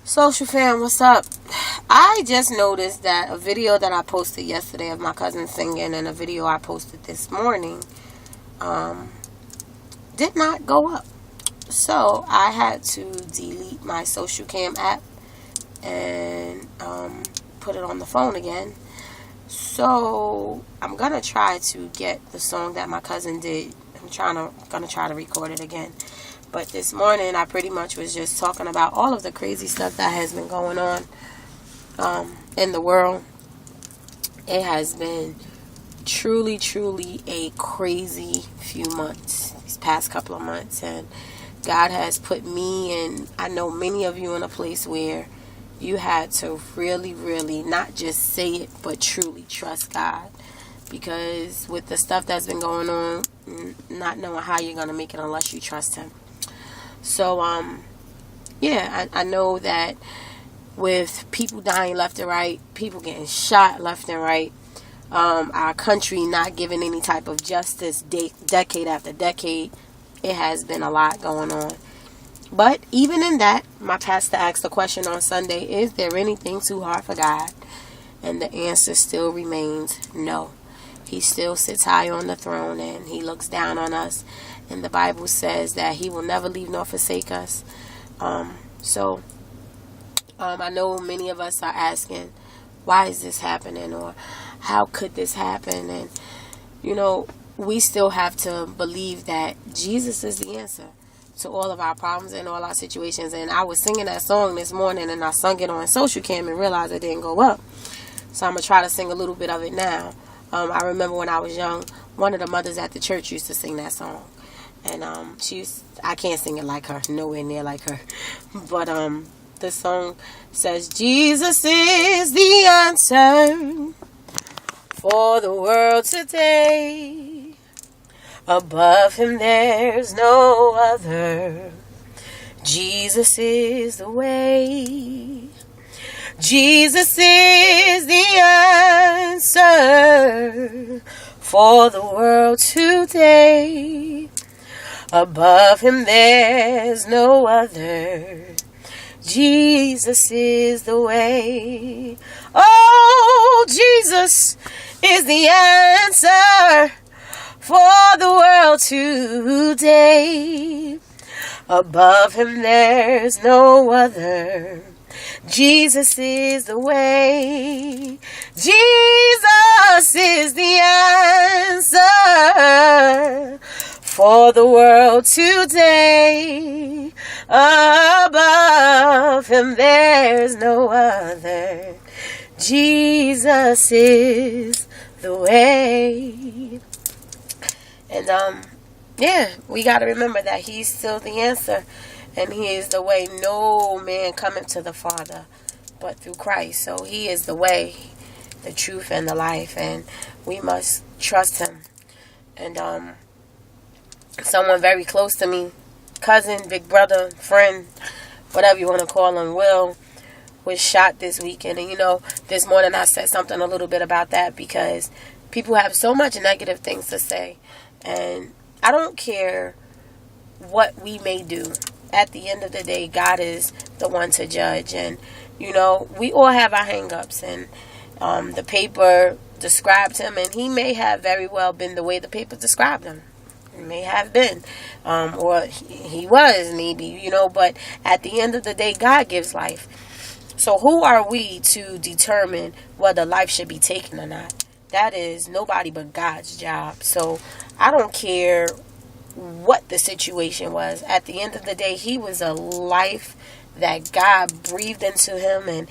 Social fam, what's up? I just noticed that a video that I posted yesterday of my cousin singing and a video I posted this morning did not go up. So I had to delete my social cam app and put it on the phone again. So I'm gonna try to get the song that my cousin did. Gonna try to record it again. But this morning, I pretty much was just talking about all of the crazy stuff that has been going on in the world. It has been truly, truly a crazy few months, these past couple of months. And God has put me and I know many of you in a place where you had to really, really not just say it, but truly trust God. Because with the stuff that's been going on, not knowing how you're going to make it unless you trust Him. So, I know that with people dying left and right, people getting shot left and right, our country not giving any type of justice decade after decade, it has been a lot going on. But even in that, my pastor asked the question on Sunday, is there anything too hard for God? And the answer still remains no. He still sits high on the throne and He looks down on us. And the Bible says that He will never leave nor forsake us. I know many of us are asking, why is this happening? Or how could this happen? And, we still have to believe that Jesus is the answer to all of our problems and all our situations. And I was singing that song this morning and I sung it on social cam and realized it didn't go up. So I'm going to try to sing a little bit of it now. I remember when I was young, one of the mothers at the church used to sing that song. And I can't sing it like her, nowhere near like her. But the song says, Jesus is the answer for the world today. Above Him there's no other. Jesus is the way. Jesus is the answer for the world today. Above Him there's no other. Jesus is the way. Oh, Jesus is the answer for the world today. Above Him there's no other. Jesus is the way. Jesus is the answer for the world today. Above Him there's no other. Jesus is the way. And we got to remember that He's still the answer. And He is the way. No man cometh to the Father but through Christ. So He is the way, the truth, and the life. And we must trust Him. And someone very close to me, cousin, big brother, friend, whatever you want to call him, Will, was shot this weekend. And this morning I said something a little bit about that because people have so much negative things to say. And I don't care what we may do. At the end of the day, God is the one to judge. And, we all have our hang-ups. And the paper described him, and he may have very well been the way the paper described him. He may have been. Or he was, maybe, But at the end of the day, God gives life. So who are we to determine whether life should be taken or not? That is nobody but God's job. So I don't care what the situation was. At the end of the day, he was a life that God breathed into him and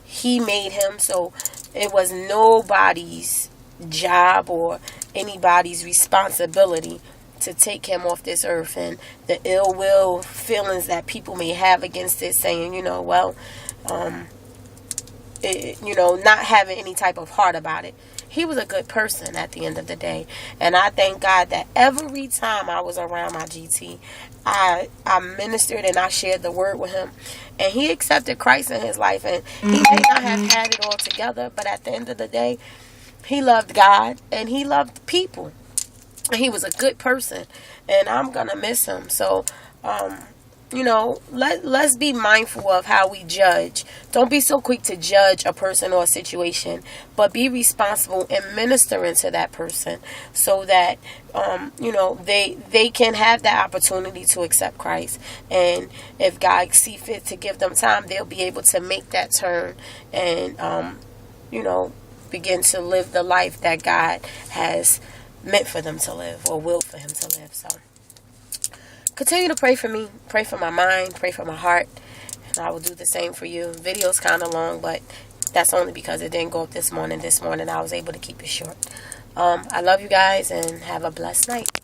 He made him. So it was nobody's job or anybody's responsibility to take him off this earth. And the ill will feelings that people may have against it, saying, not having any type of heart about it. He was a good person at the end of the day. And I thank God that every time I was around my GT, I ministered and I shared the word with him. And he accepted Christ in his life. And he may not have had it all together, but at the end of the day, he loved God and he loved people. And he was a good person. And I'm going to miss him. So let's be mindful of how we judge. Don't be so quick to judge a person or a situation, but be responsible and ministering to that person so that they can have that opportunity to accept Christ. And if God see fit to give them time, they'll be able to make that turn and begin to live the life that God has meant for them to live, or will for him to live. So continue to pray for me, pray for my mind, pray for my heart, and I will do the same for you. Video's kind of long, but that's only because it didn't go up this morning. I was able to keep it short. I love you guys, and have a blessed night.